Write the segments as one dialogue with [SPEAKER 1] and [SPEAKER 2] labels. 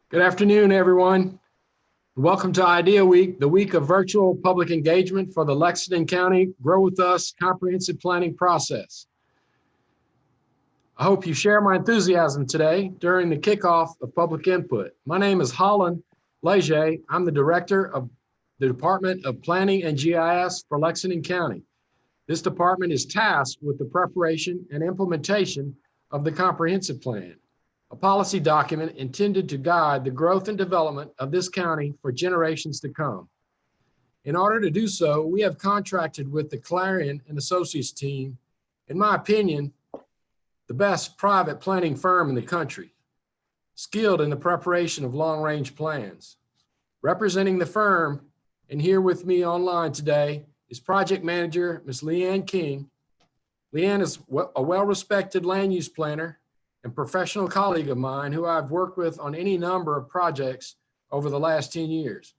[SPEAKER 1] Good afternoon, everyone. Welcome to Idea Week, the week of virtual public engagement for the Lexington County Grow With Us comprehensive planning process. I hope you share my enthusiasm today during the kickoff of public input. My name is Holland Leger. I'm the Director of the Department of Planning and GIS for Lexington County. This department is tasked with the preparation and implementation of the comprehensive plan, a policy document intended to guide the growth and development of this county for generations to come. In order to do so, we have contracted with the Clarion and Associates team, in my opinion, the best private planning firm in the country, skilled in the preparation of long-range plans. Representing the firm, and here with me online today, is project manager, Ms. Leanne King. Leanne is a well-respected land use planner and professional colleague of mine who I've worked with on any number of projects over the last 10 years.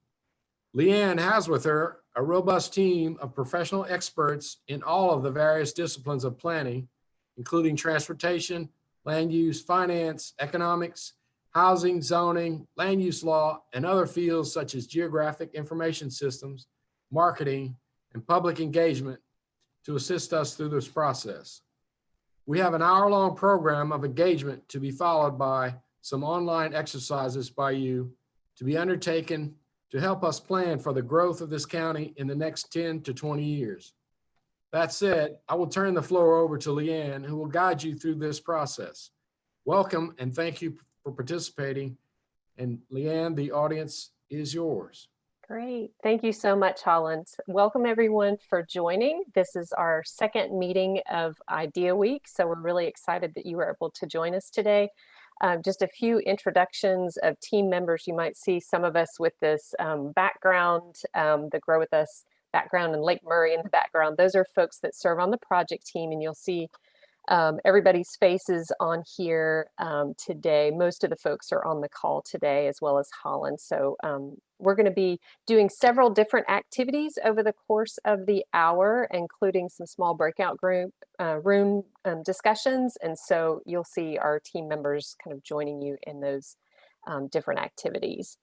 [SPEAKER 1] Leanne has with her a robust team of professional experts in all of the various disciplines of planning, including transportation, land use, finance, economics, housing, zoning, land use law, and other fields such as geographic information systems, marketing, and public engagement to assist us through this process. We have an hour-long program of engagement to be followed by some online exercises by you to be undertaken to help us plan for the growth of this county in the next 10 to 20 years. That said, I will turn the floor over to Leanne, who will guide you through this process. Welcome and thank you for participating. And Leanne, the audience is yours.
[SPEAKER 2] Great. Thank you so much, Holland. Welcome everyone for joining. This is our second meeting of Idea Week, so we're really excited that you were able to join us today. Just a few introductions of team members. You might see some of us with this background, the Grow With Us background, and Lake Murray in the background. Those are folks that serve on the project team, and you'll see everybody's faces on here today. Most of the folks are on the call today, as well as Holland. So we're going to be doing several different activities over the course of the hour, including some small breakout room discussions. And so you'll see our team members kind of joining you in those different activities.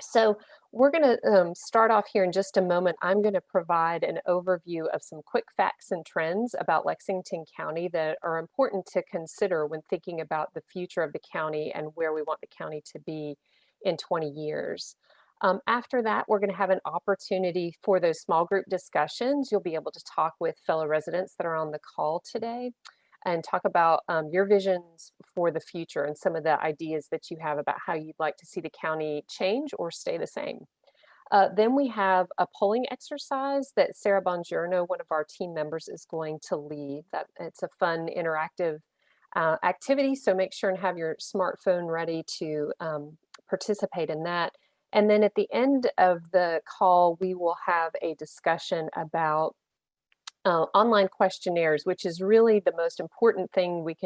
[SPEAKER 2] So we're going to start off here in just a moment. I'm going to provide an overview of some quick facts and trends about Lexington County that are important to consider when thinking about the future of the county and where we want the county to be in 20 years. After that, we're going to have an opportunity for those small group discussions. You'll be able to talk with fellow residents that are on the call today and talk about your visions for the future and some of the ideas that you have about how you'd like to see the county change or stay the same. Then we have a polling exercise that Sarah Bongiorno, one of our team members, is going to lead. It's a fun, interactive activity, so make sure and have your smartphone ready to participate in that. And then at the end of the call, we will have a discussion about online questionnaires, which is really the most important thing we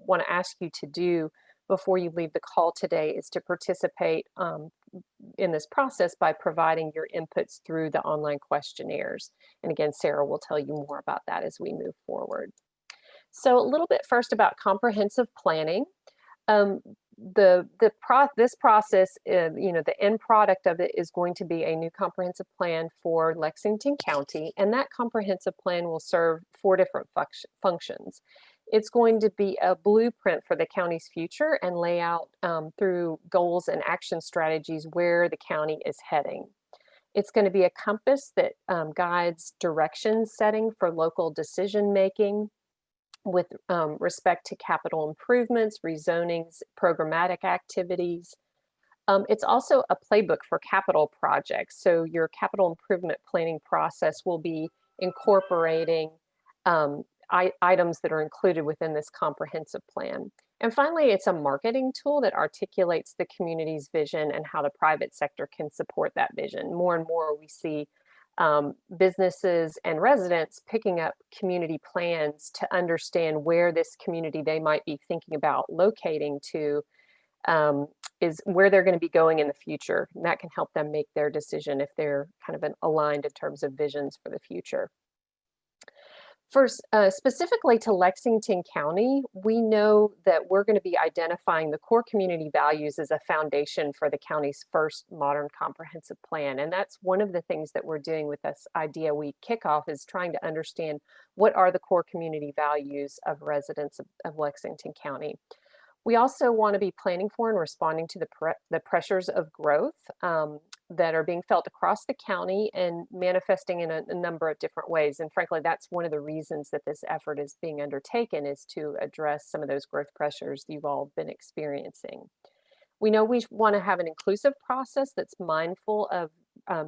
[SPEAKER 2] want to ask you to do before you leave the call today, is to participate in this process by providing your inputs through the online questionnaires. And again, Sarah will tell you more about that as we move forward. So a little bit first about comprehensive planning. This process, the end product of it is going to be a new comprehensive plan for Lexington County, and that comprehensive plan will serve 4 different functions. It's going to be a blueprint for the county's future and lay out through goals and action strategies where the county is heading. It's going to be a compass that guides direction setting for local decision making, with respect to capital improvements, rezonings, programmatic activities. It's also a playbook for capital projects. So your capital improvement planning process will be incorporating items that are included within this comprehensive plan. And finally, it's a marketing tool that articulates the community's vision and how the private sector can support that vision. More and more we see businesses and residents picking up community plans to understand where this community they might be thinking about locating to is where they're going to be going in the future. And that can help them make their decision if they're kind of aligned in terms of visions for the future. First, specifically to Lexington County, we know that we're going to be identifying the core community values as a foundation for the county's first modern comprehensive plan. And that's one of the things that we're doing with this Idea Week kickoff, is trying to understand what are the core community values of residents of Lexington County. We also want to be planning for and responding to the pressures of growth that are being felt across the county and manifesting in a number of different ways. And frankly, that's one of the reasons that this effort is being undertaken, is to address some of those growth pressures you've all been experiencing. We know we want to have an inclusive process that's mindful of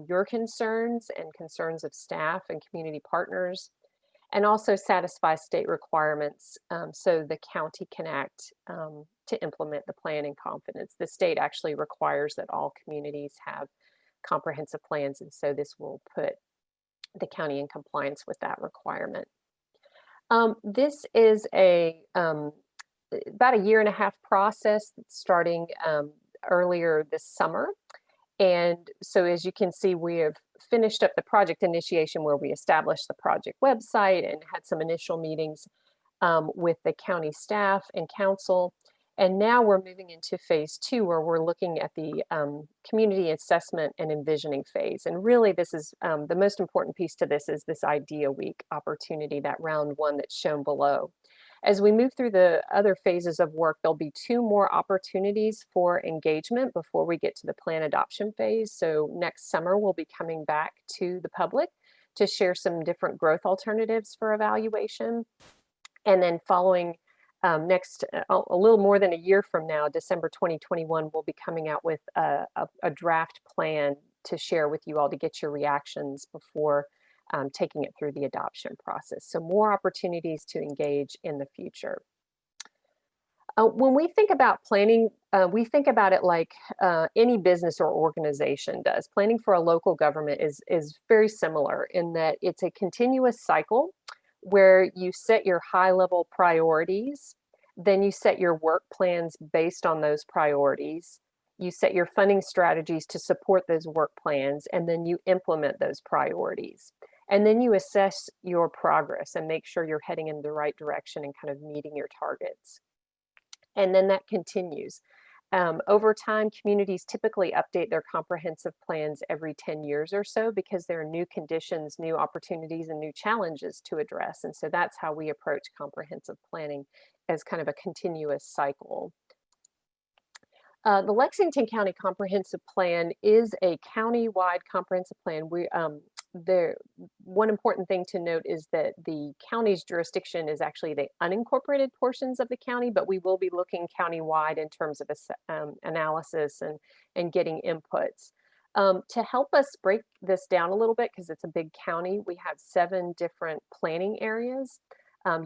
[SPEAKER 2] your concerns and concerns of staff and community partners, and also satisfy state requirements so the county can act to implement the plan in confidence. The state actually requires that all communities have comprehensive plans, and so this will put the county in compliance with that requirement. This is about a year-and-a-half process that's starting earlier this summer. And so as you can see, we have finished up the project initiation, where we established the project website and had some initial meetings with the county staff and council. And now we're moving into phase 2, where we're looking at the community assessment and envisioning phase. And really, this is the most important piece to this, is this Idea Week opportunity, that round 1 that's shown below. As we move through the other phases of work, there'll be 2 more opportunities for engagement before we get to the plan adoption phase. So next summer, we'll be coming back to the public to share some different growth alternatives for evaluation. And then following next, a little more than a year from now, December 2021, we'll be coming out with a draft plan to share with you all, to get your reactions before taking it through the adoption process. So more opportunities to engage in the future. When we think about planning, we think about it like any business or organization does. Planning for a local government is very similar, in that it's a continuous cycle where you set your high-level priorities, then you set your work plans based on those priorities, you set your funding strategies to support those work plans, and then you implement those priorities. And then you assess your progress and make sure you're heading in the right direction and kind of meeting your targets. And then that continues. Over time, communities typically update their comprehensive plans every 10 years or so, because there are new conditions, new opportunities, and new challenges to address. And so that's how we approach comprehensive planning, as kind of a continuous cycle. The Lexington County Comprehensive Plan is a county-wide comprehensive plan. One important thing to note is that the county's jurisdiction is actually the unincorporated portions of the county, but we will be looking county-wide in terms of analysis and getting inputs. To help us break this down a little bit, because it's a big county, we have 7 different planning areas.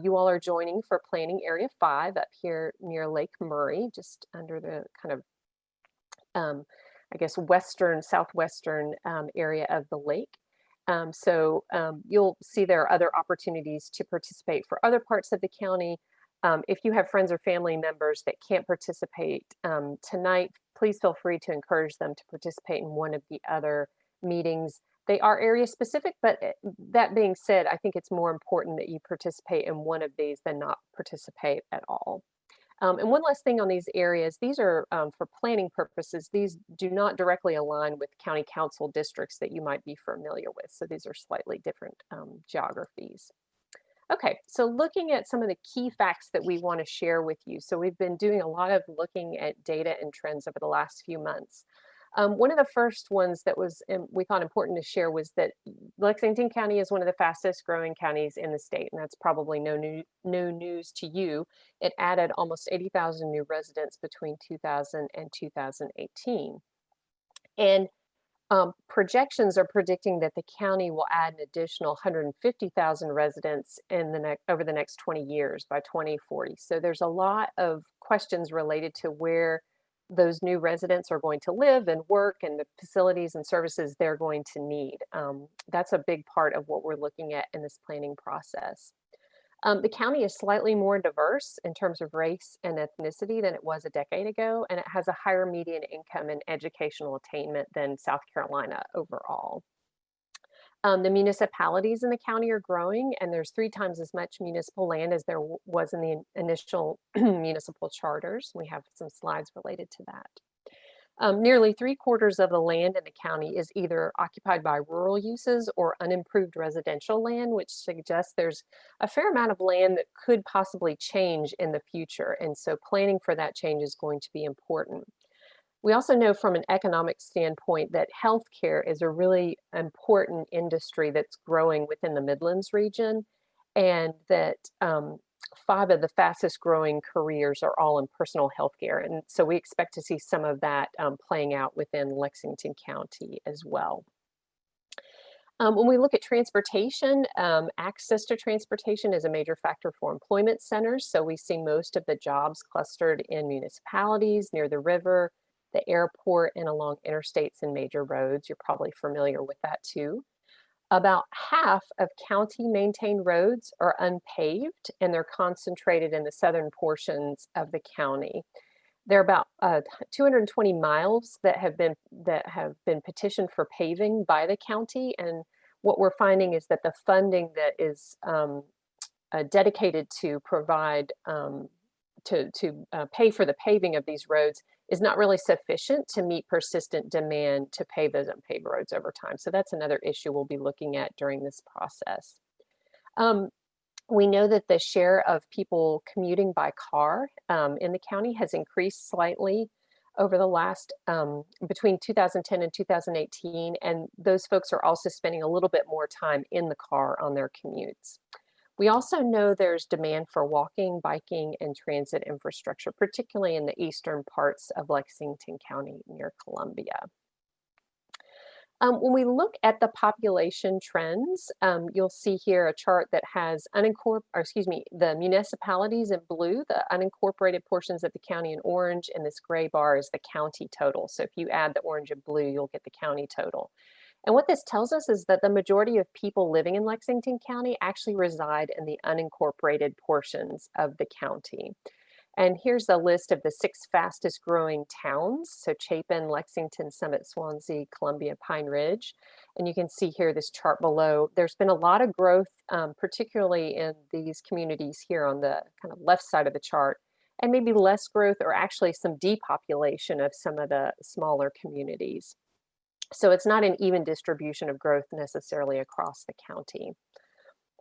[SPEAKER 2] You all are joining for Planning Area 5 up here near Lake Murray, just under the kind of, I guess, southwestern area of the lake. So you'll see there are other opportunities to participate for other parts of the county. If you have friends or family members that can't participate tonight, please feel free to encourage them to participate in one of the other meetings. They are area specific, but that being said, I think it's more important that you participate in one of these than not participate at all. And one last thing on these areas, these are for planning purposes. These do not directly align with county council districts that you might be familiar with. So these are slightly different geographies. Okay, so looking at some of the key facts that we want to share with you. So we've been doing a lot of looking at data and trends over the last few months. One of the first ones that we thought important to share was that Lexington County is one of the fastest growing counties in the state, and that's probably no news to you. It added almost 80,000 new residents between 2000 and 2018. And projections are predicting that the county will add an additional 150,000 residents over the next 20 years by 2040. So there's a lot of questions related to where those new residents are going to live and work, and the facilities and services they're going to need. That's a big part of what we're looking at in this planning process. The county is slightly more diverse in terms of race and ethnicity than it was a decade ago, and it has a higher median income and educational attainment than South Carolina overall. The municipalities in the county are growing, and there's 3 times as much municipal land as there was in the initial municipal charters. We have some slides related to that. Nearly 3/4 of the land in the county is either occupied by rural uses or unimproved residential land, which suggests there's a fair amount of land that could possibly change in the future. And so planning for that change is going to be important. We also know from an economic standpoint that healthcare is a really important industry that's growing within the Midlands region, and that 5 of the fastest growing careers are all in personal healthcare. And so we expect to see some of that playing out within Lexington County as well. When we look at transportation, access to transportation is a major factor for employment centers. So we see most of the jobs clustered in municipalities near the river, the airport, and along interstates and major roads. You're probably familiar with that too. About half of county maintained roads are unpaved, and they're concentrated in the southern portions of the county. There are about 220 miles that have been petitioned for paving by the county, and what we're finding is that the funding that is dedicated to provide to pay for the paving of these roads is not really sufficient to meet persistent demand to pave those unpaved roads over time. So that's another issue we'll be looking at during this process. We know that the share of people commuting by car in the county has increased slightly over the last, between 2010 and 2018, and those folks are also spending a little bit more time in the car on their commutes. We also know there's demand for walking, biking, and transit infrastructure, particularly in the eastern parts of Lexington County near Columbia. When we look at the population trends, you'll see here a chart that has the municipalities in blue, the unincorporated portions of the county in orange, and this gray bar is the county total. So if you add the orange and blue, you'll get the county total. And what this tells us is that the majority of people living in Lexington County actually reside in the unincorporated portions of the county. And here's a list of the 6 fastest growing towns. So Chapin, Lexington, Summit, Swansea, Columbia, Pine Ridge. And you can see here this chart below. There's been a lot of growth, particularly in these communities here on the kind of left side of the chart, and maybe less growth or actually some depopulation of some of the smaller communities. So it's not an even distribution of growth necessarily across the county.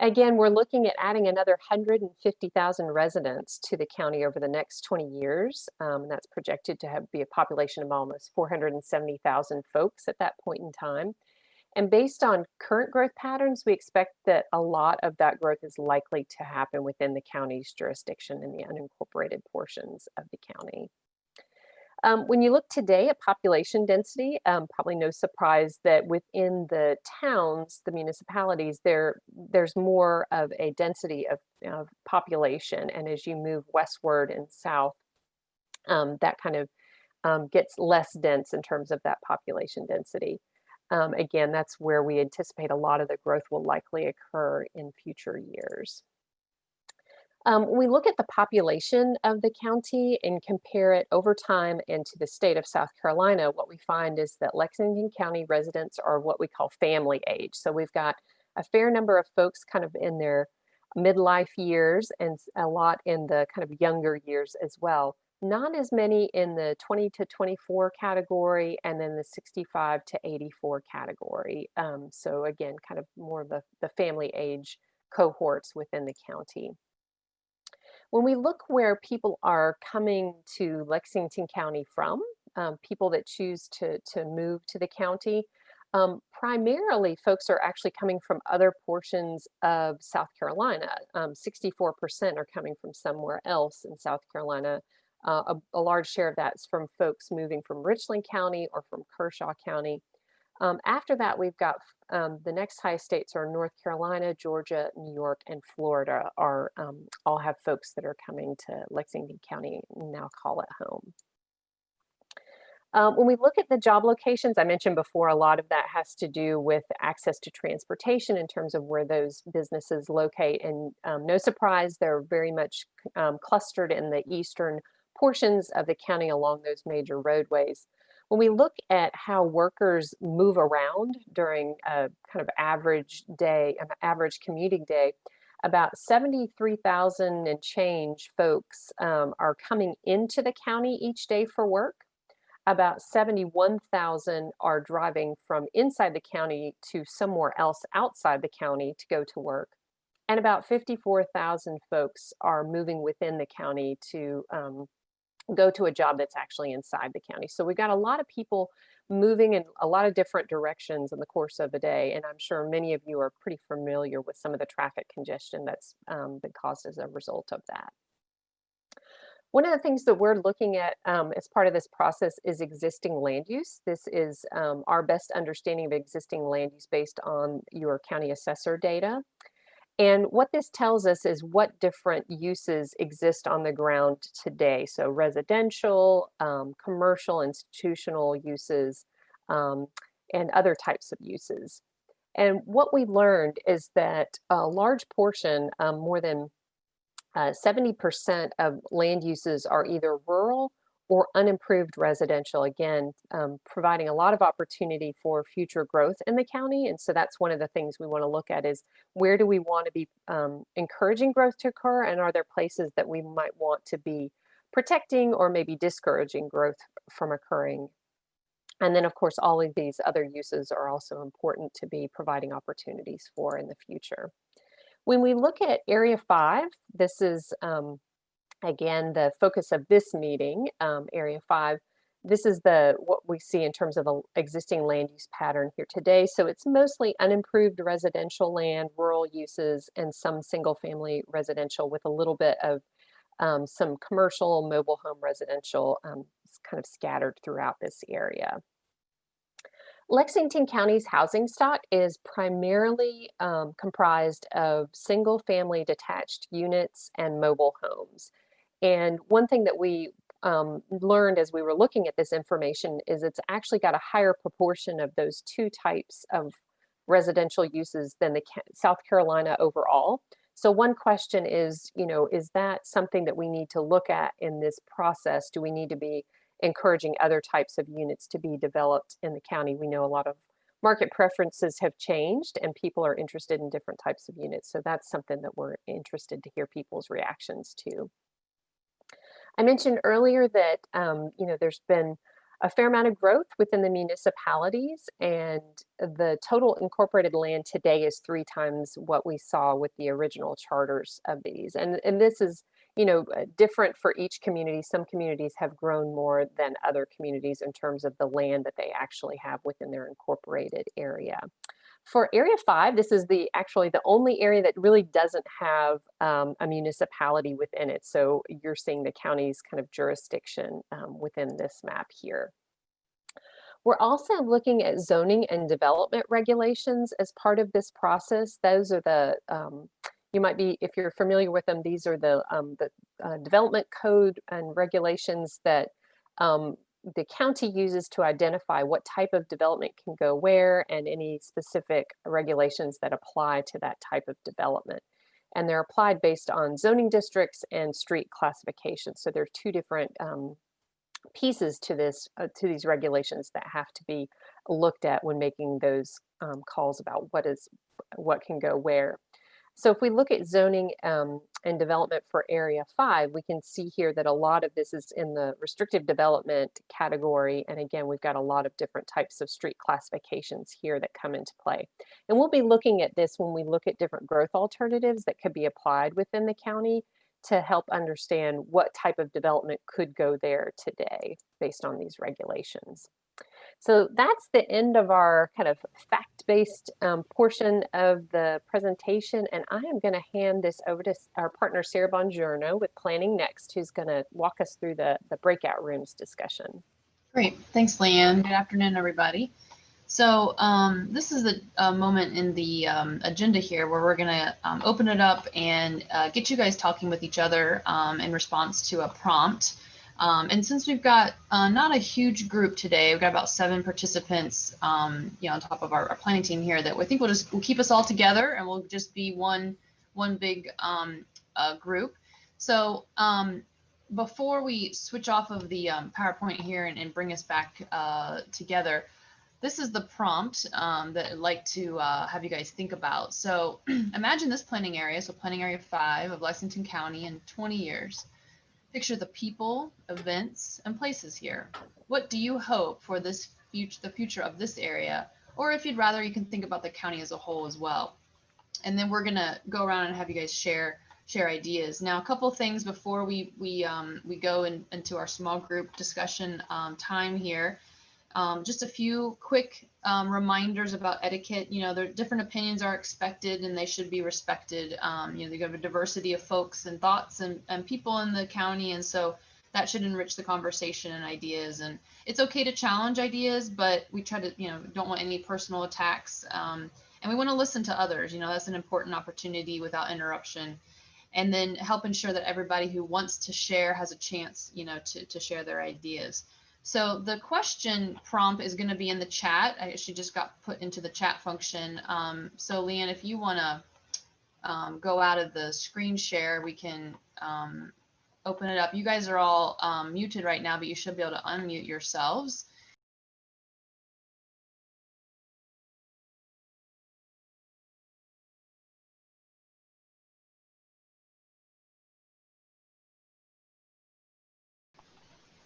[SPEAKER 2] Again, we're looking at adding another 150,000 residents to the county over the next 20 years. And that's projected to be a population of almost 470,000 folks at that point in time. And based on current growth patterns, we expect that a lot of that growth is likely to happen within the county's jurisdiction in the unincorporated portions of the county. When you look today at population density, probably no surprise that within the towns, the municipalities, there's more of a density of population. And as you move westward and south, that kind of gets less dense in terms of that population density. Again, that's where we anticipate a lot of the growth will likely occur in future years. When we look at the population of the county and compare it over time and to the state of South Carolina, what we find is that Lexington County residents are what we call family age. So we've got a fair number of folks kind of in their midlife years and a lot in the kind of younger years as well. Not as many in the 20 to 24 category and then the 65 to 84 category. So again, kind of more of the family age cohorts within the county. When we look where people are coming to Lexington County from, people that choose to move to the county, primarily folks are actually coming from other portions of South Carolina. 64% are coming from somewhere else in South Carolina. A large share of that is from folks moving from Richland County or from Kershaw County. After that, we've got the next highest states are North Carolina, Georgia, New York, and Florida are all have folks that are coming to Lexington County and now call it home. When we look at the job locations, I mentioned before, a lot of that has to do with access to transportation in terms of where those businesses locate. And no surprise, they're very much clustered in the eastern portions of the county along those major roadways. When we look at how workers move around during a kind of average day, an average commuting day, about 73,000 and change folks are coming into the county each day for work. About 71,000 are driving from inside the county to somewhere else outside the county to go to work. And about 54,000 folks are moving within the county to go to a job that's actually inside the county. So we've got a lot of people moving in a lot of different directions in the course of the day. And I'm sure many of you are pretty familiar with some of the traffic congestion that's been caused as a result of that. One of the things that we're looking at as part of this process is existing land use. This is our best understanding of existing land use based on your county assessor data. And what this tells us is what different uses exist on the ground today. So residential, commercial, institutional uses, and other types of uses. And what we learned is that a large portion, more than 70% of land uses are either rural or unimproved residential, again, providing a lot of opportunity for future growth in the county. And so that's one of the things we want to look at is where do we want to be encouraging growth to occur, and are there places that we might want to be protecting or maybe discouraging growth from occurring. And then, of course, all of these other uses are also important to be providing opportunities for in the future. When we look at Area 5, this is again, the focus of this meeting, Area 5, this is what we see in terms of an existing land use pattern here today. So it's mostly unimproved residential land, rural uses, and some single family residential with a little bit of some commercial, mobile home residential kind of scattered throughout this area. Lexington County's housing stock is primarily comprised of single family detached units and mobile homes. And one thing that we learned as we were looking at this information is it's actually got a higher proportion of those two types of residential uses than the South Carolina overall. So one question is, is that something that we need to look at in this process? Do we need to be encouraging other types of units to be developed in the county? We know a lot of market preferences have changed and people are interested in different types of units. So that's something that we're interested to hear people's reactions to. I mentioned earlier that there's been a fair amount of growth within the municipalities, and the total incorporated land today is 3 times what we saw with the original charters of these. And this is different for each community. Some communities have grown more than other communities in terms of the land that they actually have within their incorporated area. For Area 5, this is actually the only area that really doesn't have a municipality within it. So you're seeing the county's kind of jurisdiction within this map here. We're also looking at zoning and development regulations as part of this process. Those are you might be, if you're familiar with them, these are the development code and regulations that the county uses to identify what type of development can go where and any specific regulations that apply to that type of development. And they're applied based on zoning districts and street classifications. So there are 2 different pieces to these regulations that have to be looked at when making those calls about what can go where. So if we look at zoning and development for Area 5, we can see here that a lot of this is in the restrictive development category. And again, we've got a lot of different types of street classifications here that come into play. And we'll be looking at this when we look at different growth alternatives that could be applied within the county to help understand what type of development could go there today based on these regulations. So that's the end of our kind of fact-based portion of the presentation. And I am going to hand this over to our partner, Sarah Bongiorno with Planning Next, who's going to walk us through the breakout rooms discussion.
[SPEAKER 3] Great. Thanks, Leanne. Good afternoon, everybody. So this is a moment in the agenda here where we're going to open it up and get you guys talking with each other in response to a prompt. And since we've got not a huge group today, we've got about 7 participants, on top of our planning team here, that we think we'll keep us all together and we'll just be one big group. So before we switch off of the PowerPoint here and bring us back together, this is the prompt that I'd like to have you guys think about. So imagine this planning area, so planning area 5 of Lexington County in 20 years. Picture the people, events, and places here. What do you hope for the future of this area? Or if you'd rather, you can think about the county as a whole as well. And then we're gonna go around and have you guys share ideas. Now, a couple things before we go into our small group discussion time here. Just a few quick reminders about etiquette. You know, there different opinions are expected and they should be respected. You know, they have a diversity of folks and thoughts and people in the county, and so that should enrich the conversation and ideas. And it's okay to challenge ideas, but we try to, you know, don't want any personal attacks. And we want to listen to others. You know, that's an important opportunity without interruption. And then help ensure that everybody who wants to share has a chance, you know, to share their ideas. So the question prompt is going to be in the chat. I actually just got put into the chat function. So Leanne, if you want to go out of the screen share, we can open it up. You guys are all muted right now, but you should be able to unmute yourselves.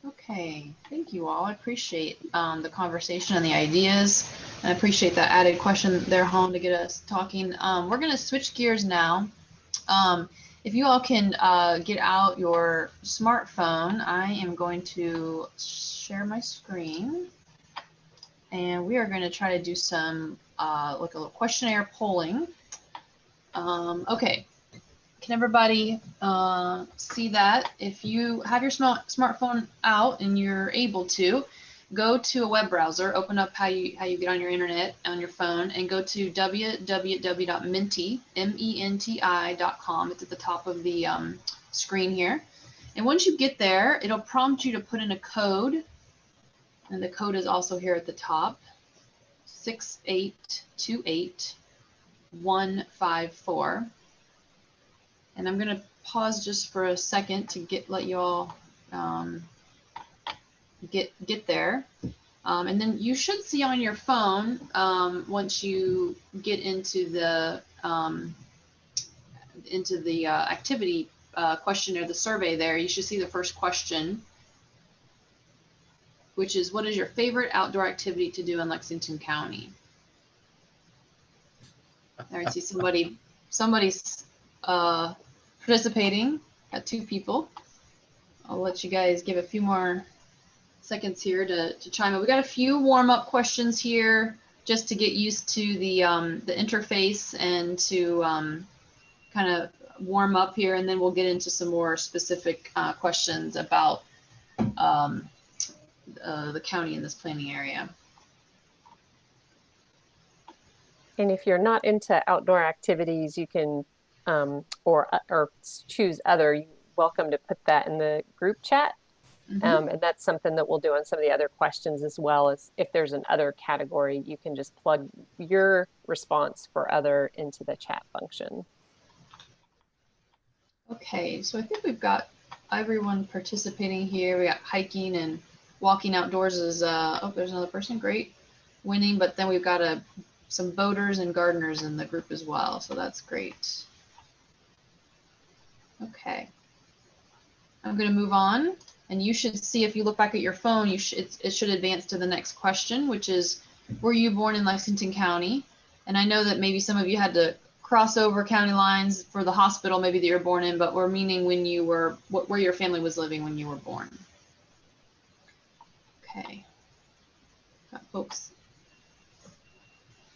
[SPEAKER 3] Okay, thank you all. I appreciate the conversation and the ideas. And I appreciate that added question there, Holland, to get us talking. We're going to switch gears now. If you all can get out your smartphone, I am going to share my screen. And we are going to try to do some like a little questionnaire polling. Okay. Can everybody see that? If you have your smartphone out and you're able to, go to a web browser, open up how you get on your internet on your phone, and go to www.menti.com. It's at the top of the screen here. And once you get there, it'll prompt you to put in a code, and the code is also here at the top, 6828154. And I'm going to pause just for a second to let you all get there. And then you should see on your phone, once you get into the activity questionnaire, the survey there, you should see the first question, which is, what is your favorite outdoor activity to do in Lexington County? There, I see somebody's participating. Got 2 people. I'll let you guys give a few more seconds here to chime in. We got a few warm-up questions here just to get used to the interface and to kind of warm up here, and then we'll get into some more specific questions about the county in this planning area.
[SPEAKER 2] And if you're not into outdoor activities, you can or choose other. You're welcome to put that in the group chat.
[SPEAKER 3] Mm-hmm.
[SPEAKER 2] And that's something that we'll do on some of the other questions as well. As if there's an other category, you can just plug your response for other into the chat function.
[SPEAKER 3] Okay, so I think we've got everyone participating here. We got hiking and walking outdoors is, oh, there's another person, great, winning. But then we've got some boaters and gardeners in the group as well, so that's great. Okay, I'm going to move on, and you should see, if you look back at your phone, it should advance to the next question, which is, were you born in Lexington County? And I know that maybe some of you had to cross over county lines for the hospital maybe that you're born in, but we're meaning when you were, where your family was living when you were born. Okay, got folks.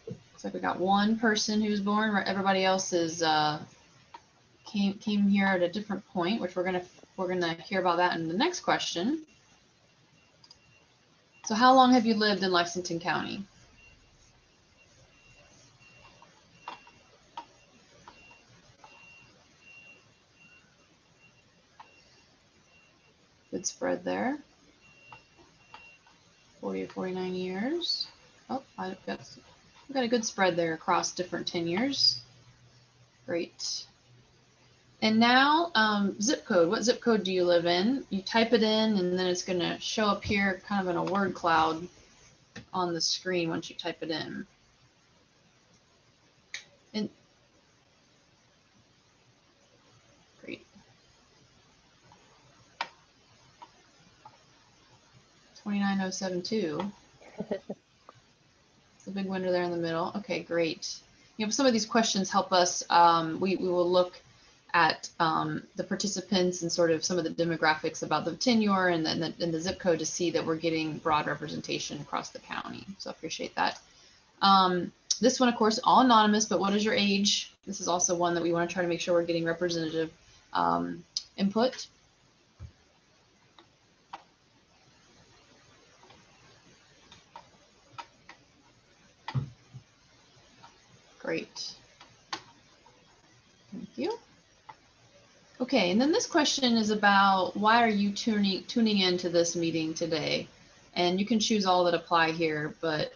[SPEAKER 3] Looks like we got 1 person who's born. Everybody else is came here at a different point, which we're gonna hear about that in the next question. So how long have you lived in Lexington County? Good spread there. 40 or 49 years. Oh, we've got a good spread there across different tenures. Great. And now zip code. What zip code do you live in? You type it in and then it's going to show up here kind of in a word cloud on the screen once you type it in. And great. 29072. The big window there in the middle. Okay, great. You know, some of these questions help us. We will look at the participants and sort of some of the demographics about the tenure and the zip code to see that we're getting broad representation across the county. So I appreciate that. This one, of course, all anonymous, but what is your age? This is also one that we want to try to make sure we're getting representative input. Great. Thank you. Okay, and then this question is about why are you tuning into this meeting today? And you can choose all that apply here, but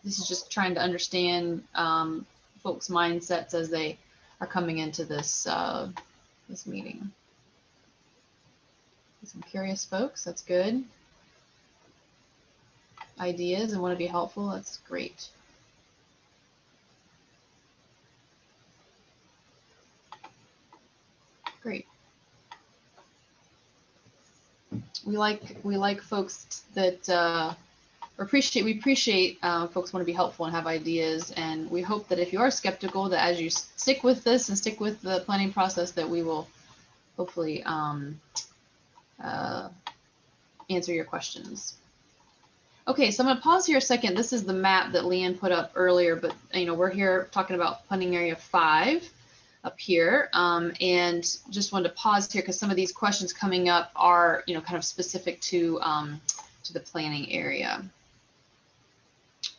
[SPEAKER 3] this is just trying to understand folks' mindsets as they are coming into this this meeting. Some curious folks, that's good. Ideas and want to be helpful, that's great. Great. We like folks that we appreciate folks want to be helpful and have ideas, and we hope that if you are skeptical, that as you stick with this and stick with the planning process, that we will hopefully answer your questions. Okay, so I'm gonna pause here a second. This is the map that Leanne put up earlier, but you know, we're here talking about planning area 5 up here, and just wanted to pause here because some of these questions coming up are, you know, kind of specific to the planning area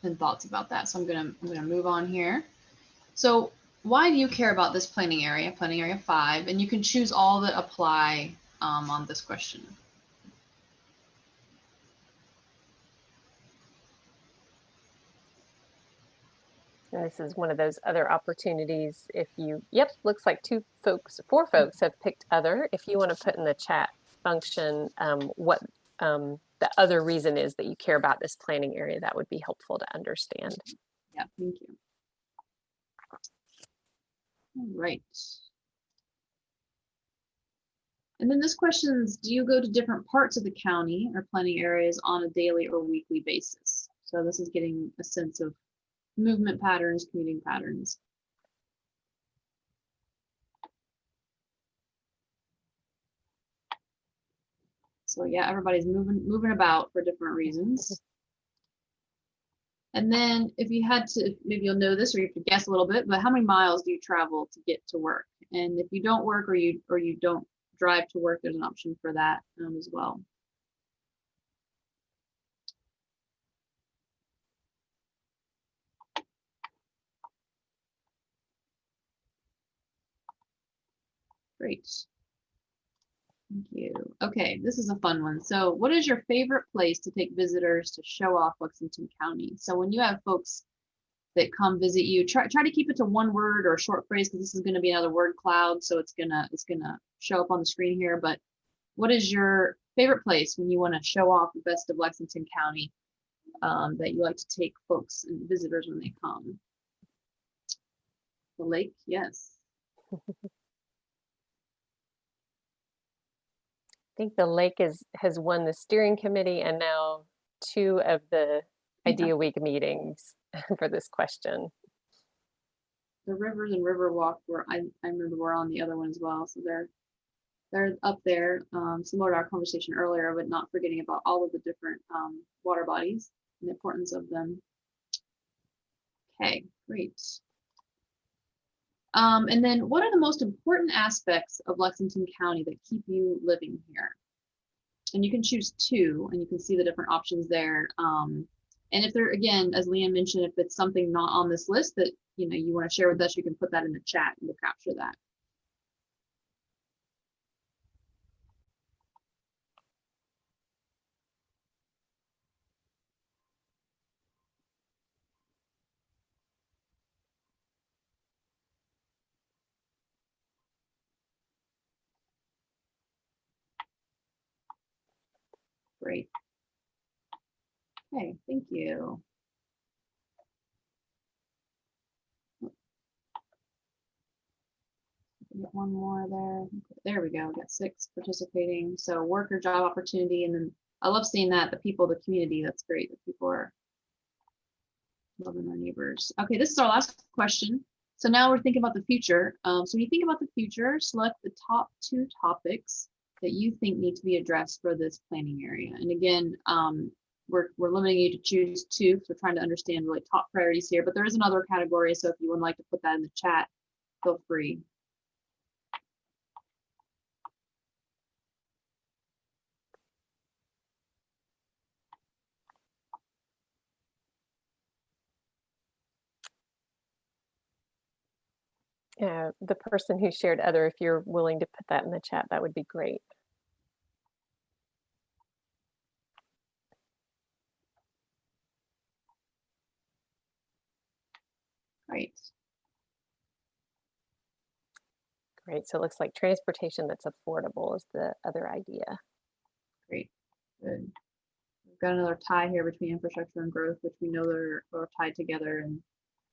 [SPEAKER 3] and thoughts about that. So I'm gonna move on here. So why do you care about this planning area 5? And you can choose all that apply on this question.
[SPEAKER 2] And this is one of those other opportunities. If you, yep, looks like 4 folks have picked other. If you want to put in the chat function what the other reason is that you care about this planning area, that would be helpful to understand.
[SPEAKER 3] Yeah, thank you. All right. And then this question is, do you go to different parts of the county or planning areas on a daily or weekly basis? So this is getting a sense of movement patterns, commuting patterns. So yeah, everybody's moving about for different reasons. And then if you had to, maybe you'll know this or you have to guess a little bit, but how many miles do you travel to get to work? And if you don't work or you don't drive to work, there's an option for that as well. Great. Thank you. Okay, this is a fun one. So what is your favorite place to take visitors to show off Lexington County? So when you have folks that come visit you, try to keep it to one word or a short phrase, because this is going to be another word cloud, so it's gonna show up on the screen here. But what is your favorite place when you want to show off the best of Lexington County that you like to take folks and visitors when they come? The lake, yes.
[SPEAKER 2] I think the lake has won the steering committee and now 2 of the Idea Week meetings for this question.
[SPEAKER 3] The rivers and Riverwalk were I remember we're on the other one as well, so they're up there, similar to our conversation earlier, but not forgetting about all of the different water bodies and the importance of them. Okay, great. And then what are the most important aspects of Lexington County that keep you living here? And you can choose 2, and you can see the different options there. And if there, again, as Leanne mentioned, if it's something not on this list that you want to share with us, you can put that in the chat and we'll capture that. Great. Okay, thank you. Get one more there. There we go. We got 6 participating. So work or job opportunity, and then I love seeing that the people, the community. That's great that people are loving their neighbors. Okay, this is our last question. So now we're thinking about the future. So when you think about the future, select the top 2 topics that you think need to be addressed for this planning area. And again, we're limiting you to choose 2 because we're trying to understand really top priorities here. But there is another category, so if you would like to put that in the chat, feel free.
[SPEAKER 2] The person who shared other, if you're willing to put that in the chat, that would be great.
[SPEAKER 3] Right.
[SPEAKER 2] Great. So it looks like transportation that's affordable is the other idea.
[SPEAKER 3] Great. Good. We've got another tie here between infrastructure and growth, which we know they're tied together, and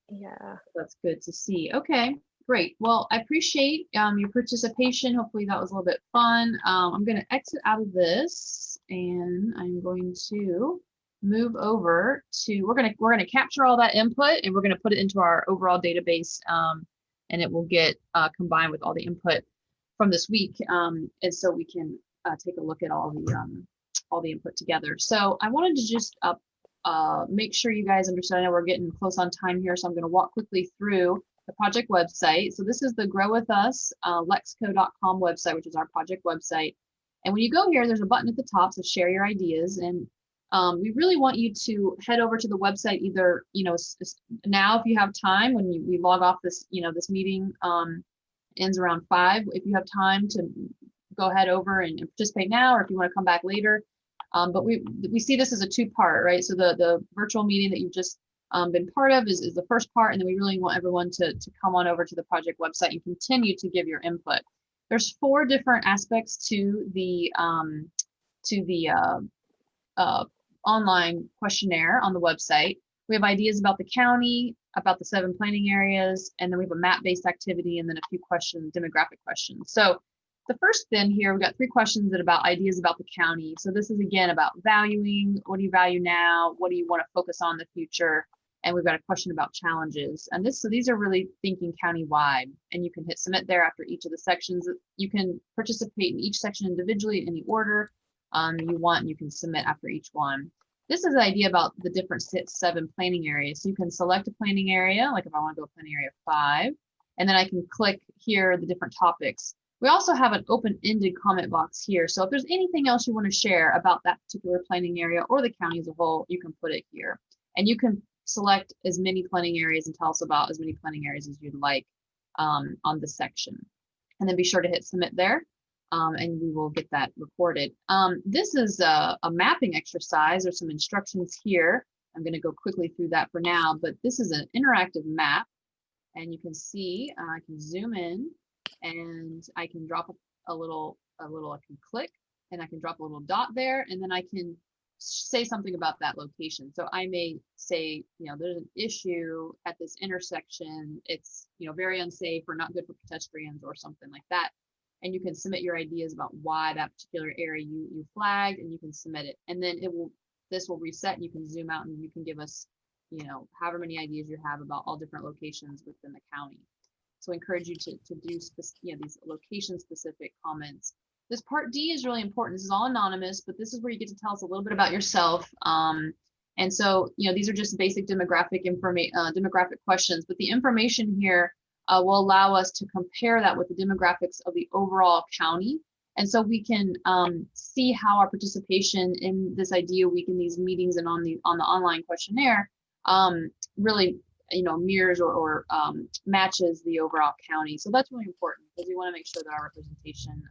[SPEAKER 2] yeah,
[SPEAKER 3] that's good to see. Okay, great. Well, I appreciate your participation. Hopefully that was a little bit fun. I'm going to exit out of this, and I'm going to move over to we're going to capture all that input, and we're going to put it into our overall database, and it will get combined with all the input from this week, and so we can take a look at all the input together. So I wanted to just make sure you guys understand. I know we're getting close on time here, so I'm going to walk quickly through the project website. So this is the Grow With Us lexco.com website, which is our project website. And when you go here, there's a button at the top, so share your ideas. And we really want you to head over to the website either, now if you have time, when we log off this, this meeting ends around 5. If you have time to go ahead over and participate now, or if you want to come back later. But we see this as a 2-part, right? So the virtual meeting that you've just been part of is the first part, and then we really want everyone to come on over to the project website and continue to give your input. There's 4 different aspects to the online questionnaire on the website. We have ideas about the county, about the 7 planning areas, and then we have a map-based activity, and then a few questions, demographic questions. So the first then here, we've got 3 questions that about ideas about the county. So this is again about valuing. What do you value now? What do you want to focus on in the future? And we've got a question about challenges. And so these are really thinking county-wide. And you can hit submit there after each of the sections. You can participate in each section individually in any order you want, and you can submit after each one. This is the idea about the different 7 planning areas. So you can select a planning area, like if I want to go planning area 5, and then I can click here the different topics. We also have an open-ended comment box here. So if there's anything else you want to share about that particular planning area or the county as a whole, you can put it here. And you can select as many planning areas and tell us about as many planning areas as you'd like on the section. And then be sure to hit submit there, and we will get that recorded. This is a mapping exercise. There's some instructions here. I'm going to go quickly through that for now, but this is an interactive map. And you can see, I can zoom in, and I can drop a little, I can click, and I can drop a little dot there, and then I can say something about that location. So I may say, there's an issue at this intersection. It's, very unsafe or not good for pedestrians or something like that. And you can submit your ideas about why that particular area you flagged, and you can submit it. And then this will reset, and you can zoom out, and you can give us, however many ideas you have about all different locations within the county. So I encourage you to do these location specific comments. This part D is really important. This is all anonymous, but this is where you get to tell us a little bit about yourself. And so, these are just basic demographic questions, but the information here will allow us to compare that with the demographics of the overall county. And so we can see how our participation in this idea week in these meetings and on the online questionnaire really mirrors or matches the overall county. So that's really important because we want to make sure that our representation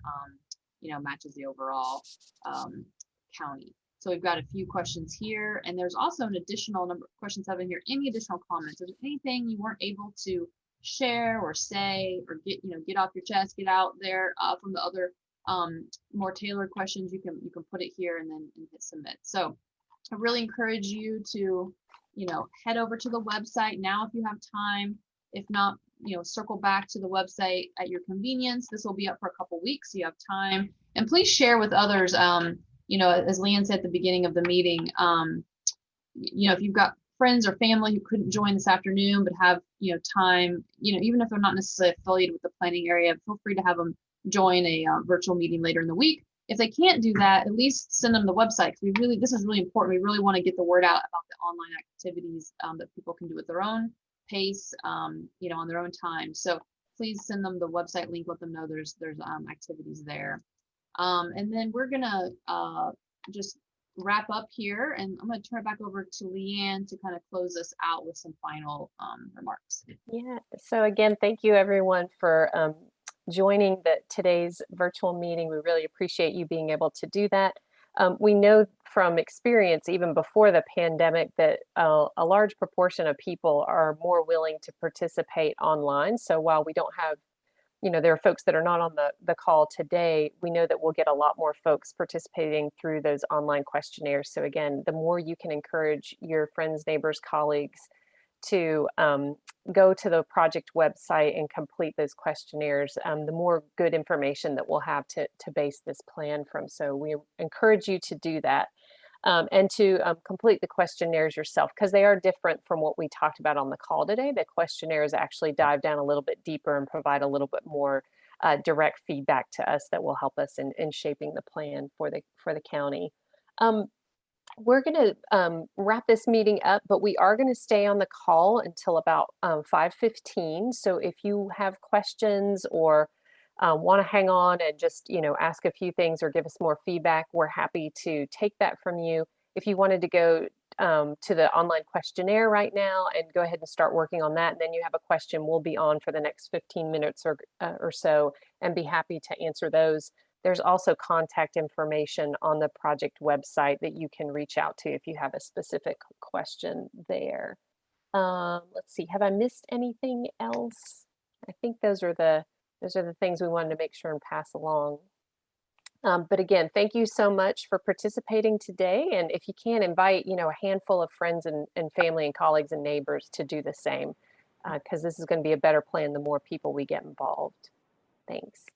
[SPEAKER 3] matches the overall county. So we've got a few questions here, and there's also an additional number of questions have in here. Any additional comments? Is there anything you weren't able to share or say or get off your chest, get out there from the other more tailored questions, you can put it here and then hit submit. So I really encourage you to, head over to the website now if you have time. If not, circle back to the website at your convenience. This will be up for a couple weeks, so you have time. And please share with others. As Leanne said at the beginning of the meeting, if you've got friends or family who couldn't join this afternoon but have time, even if they're not necessarily affiliated with the planning area, feel free to have them join a virtual meeting later in the week. If they can't do that, at least send them the website. This is really important. We really want to get the word out about the online activities that people can do at their own pace, on their own time. So please send them the website link. Let them know there's activities there. And then we're gonna just wrap up here, and I'm going to turn it back over to Leanne to kind of close us out with some final remarks.
[SPEAKER 2] Yeah, so again, thank you everyone for joining today's virtual meeting. We really appreciate you being able to do that. We know from experience, even before the pandemic, that a large proportion of people are more willing to participate online. So while we don't have, there are folks that are not on the call today, we know that we'll get a lot more folks participating through those online questionnaires. So again, the more you can encourage your friends, neighbors, colleagues to go to the project website and complete those questionnaires, the more good information that we'll have to base this plan from. So we encourage you to do that and to complete the questionnaires yourself, because they are different from what we talked about on the call today. The questionnaires actually dive down a little bit deeper and provide a little bit more direct feedback to us that will help us in shaping the plan for the county. We're going to wrap this meeting up, but we are going to stay on the call until about 5:15. So if you have questions or want to hang on and just, ask a few things or give us more feedback, we're happy to take that from you. If you wanted to go to the online questionnaire right now and go ahead and start working on that, and then you have a question, we'll be on for the next 15 minutes or so and be happy to answer those. There's also contact information on the project website that you can reach out to if you have a specific question there. Let's see, have I missed anything else? I think those are the things we wanted to make sure and pass along. But again, thank you so much for participating today. And if you can, invite, a handful of friends and family and colleagues and neighbors to do the same, because this is going to be a better plan the more people we get involved. Thanks.